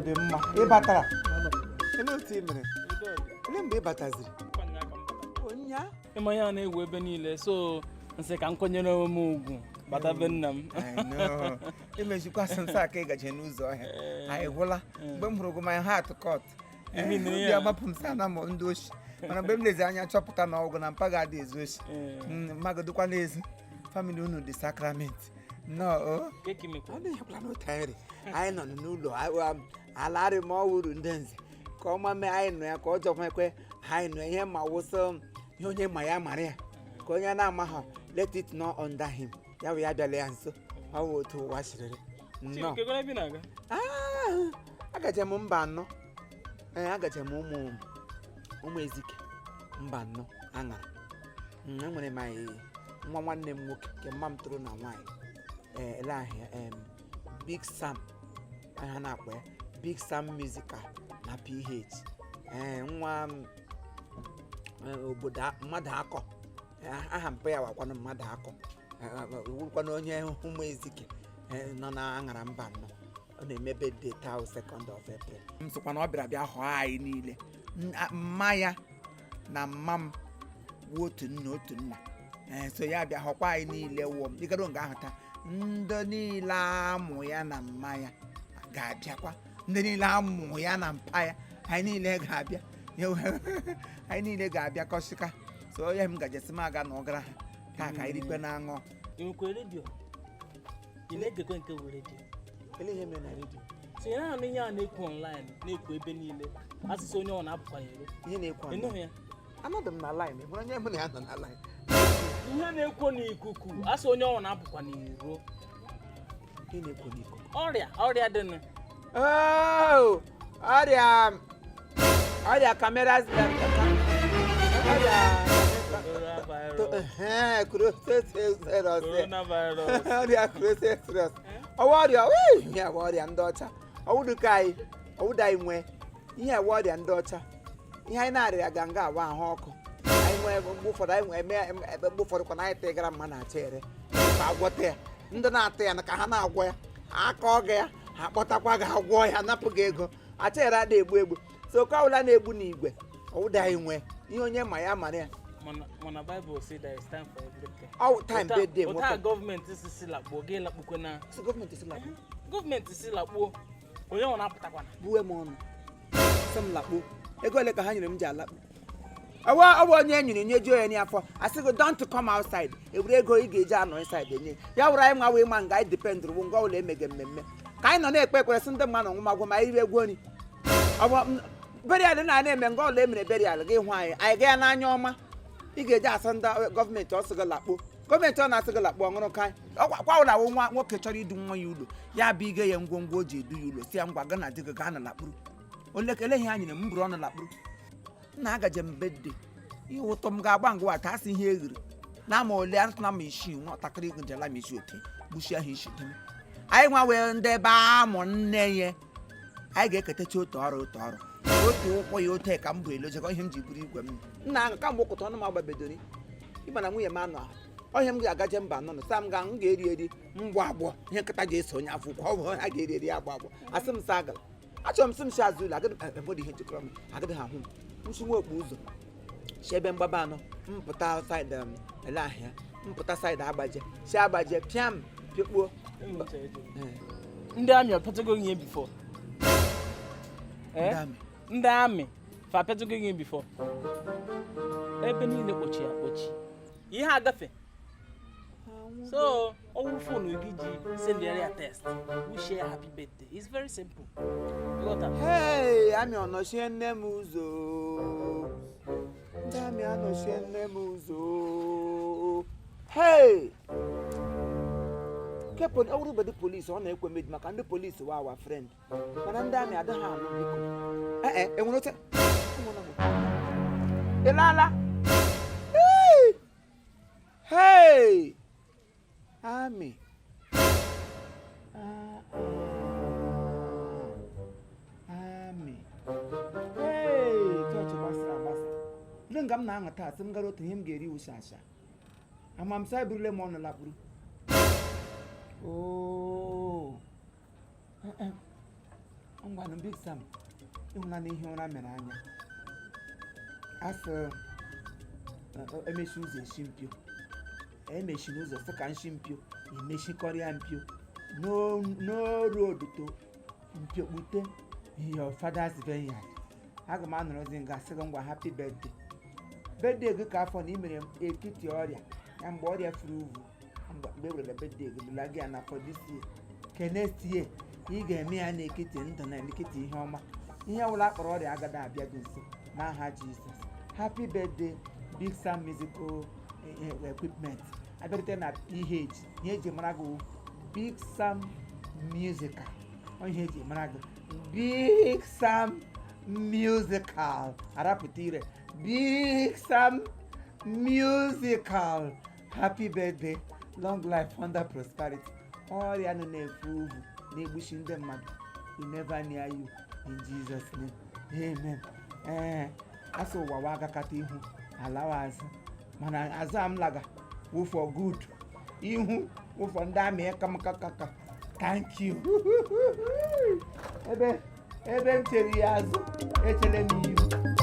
dị mma ịbatara ele otu ị mere ele mgbe ịbataziri onya ịma ya na-ewu ebe niile so nsị ka m kwenyere onwe m ugwu bata be nna m imejikwa nsọ aka ịgaje n'ụzọ ọhịa anyị gwụla mgbe m hụrụ gị my heart cut obi agbapụ m sa na m ndị ochi mana mgbe m lezi anya chọpụta na ọgwụ na mpa ga-adị ezu ochi mmagodokwa n'ezi famili unu dị sakramenti nnọọ adịghịkwa n'otu anyị anyị nọ n'ụlọ alarị ma ọ wuru ndị nze ka ọma mee anyị nọ ya ka ọ jọkwa ekwe anyị nọ ihe ma wụsọ ihe onye ma ya mara ya ka onye na-amaghọ let it know under him ya bụ ya bịala ya nso ọ bụ otu ụwa siriri nnọọ agaje m mba anọ agaje m ụmụ ezike mba anọ aṅara enwere m anyị nwa nwanne m nwoke nke mma m tụrụ na nwaanyị ele ahịa Big Sam ha na-akpọ ya Big Sam Musical na PH nwa obodo mmadụ akọ aha mpa ya wakwana mmadụ akọ wurukwana onye ụmụ ezike nọ na aṅara mba anọ ọ na-emebe de taa 2nd of April m sịkwa na ọ bịara bịa họọ anyị niile mma ya na mma m wu otu nna so ya bịa họkwa anyị niile wụọ m ịgado nga ahụ taa ndị niile amụ ya na mma ya ga-abịakwa ndị niile amụ ya na mpa ya anyị niile ga-abịa anyị niile ga-abịa kọsịka so onye m gajesi m aga na ọgara ha ka anyị rikwe na aṅụ redio ị na-egekwe nke bụ redio ele ihe mere na redio so ya na ihe a na-ekwu online na-ekwu ebe niile asụsụ onye ọ na-apụkwa n'iro ihe na-ekwu ya anọdụ m na line hụrụ onye mụ na ya nọ na line ihe na-ekwu n'ikuku asụ onye ọ na-apụkwa n'iro ihe na-ekwu n'ikuku ọrịa dị nụ ọrịa kamera ọrịa ndị ọcha ọwụda anyị nwee ihe ewe ọrịa ndị ọcha ihe anyị na-arịa ga nga awa ahụ ọkụ anyị nwee mgbe ụfọdụ anyị nwee ebe mgbe ụfọdụ kwa na anyị tegara mma na-acha ere ka agwọta ya ndị na-ata ya na ka ha na-agwọ ya aka ọga ya ha kpọtakwa ga agwọ ya napụ gị ego acha ere ada egbu so ka ọbụla na-egbu n'igwe ọwụda anyị nwee ihe onye ma ya mara ya mana Bible say there is time for everything. Time birthday mo. Ota government si lakpo ge lakpo na. So government si lakpo. Government si lakpo. Onye ọ na-apụtakwa na. Buwe m ọnụ. Sam lakpo. Ego ole ka ha nyere m ji alakpo. Awa onye nyere nye jo ya ni afọ. Asị go don't come outside. Ebure ego ị ga-eji anọ inside enye. Ya wụrụ anyị nwa wee ma nga anyị depend rụ ngwa ụlọ emege mmemme. Ka anyị nọ na-ekpe ekwere sị ndị mmadụ nwụmagwụ ma iri egwu oni. Burial na-eme nga ụlọ emere burial gị hụ anyị ga ya n'anya ọma. Ị ga-eji asa ndị gọọmenti ọsọgọ lakpo gọọmenti ọ na-asọgọ lakpo ọṅụrụ ka kwa ụlọ awụ nwa nwoke chọrọ idu nwa ya ụlọ ya bụ ige ya ngwongwo o ji edu ya ụlọ si ya ngwa gana dị ga na lakpuru olekele ihe anyị m bụrụ ọnụ lakpuru nna agaje m bedde ihe ụtọ m ga-agba ngwa ata asị ihe eghiri na ama ole atụ na ma isi nwatakịrị gụjela ma isi oke gbuchi ahụ isi dịm anyị nwa wee ndị ebe amụ nne ya anyị ga-eketacha otu ọrụ otu ụkwụ ya ote ka m bụ elojekọ ihe m ji buru igwe m nna ahụ ka mgbe ụkụta ọnụ m agbabedori ịba na nwunye m anọ ahụ ọhịa m ga-agaje mba nọ sa m ga-eri mgbọ agbọ ihe nkịta ji eso onye afọ ụkwụ ọ bụ ha ga-eri agbọ asị m sa agala achọrọ m sị m si azụ ụlọ agadi ihe jikọrọ m agaghị ahụ m nsi nwa okpu ụzọ si ebe mgbaba anọ mpụta saịdị ele ahịa mpụta saịdị agbaje pịam pịakpuo ndị amị ọpụtago ihe bifo ndị amị fa apịatụgo ihe bifo ebe niile kpochi ihe agafe so ọwụ fonu gị ji send ya test wish you happy birthday it's very simple hey amị ọnọchie nne m ụzọ ndị amị anọchie nne m ụzọ hey ke ọwụrụ bedi polisi ọ na-ekwe medi maka ndị polisi wa our friend mana ndị amị adịghị anụ biko enwere oche ịlala hey amị amị hey chọọchị gbasara agbasa ndị nga m na-aṅụ taa sị m gara otu ihe m ga-eri wusa asha ama m sa eburule m ọnụ lakpuru ngwanụ Big Sam ịhụla n'ihe ụra mere anya afọ emechi ụzọ eshi mpio emechiri ụzọ sị ka nshi mpio emechikọrịa mpio n'oru oduto mpio kpute your father's vineyard. Aga m anọrọzi nga sị gị ngwa happy birthday gị ka afọ na imere ekiti ọrịa ya mgbe ọrịa furu uvu mgbe ewere birthday gị lụla gị ya na for this year ke next year ị ga-eme ya na ekiti ndụ na ekiti ihe ọma ihe ọbụla akpọrọ ọrịa agaghị abịa gị nso n'aha Jizọs. Happy birthday Big Sam musical equipment abịarute na ihe eji mara gị Big Sam musical ihe eji mara gị Big Sam musical arapụta ire Big Sam musical. Happy birthday, long life, under prosperity. Ọrịa nọ na-efu uvu na-egbuchi ndị mmadụ will never near you in Jesus name. Amen. Asụ ụwa wa agakata ihu alawa azụ mana azụ am laga wo for good ihu wo for ndị amị kamakakaka. Thank you. ebe m chere ya azụ echere m ihu.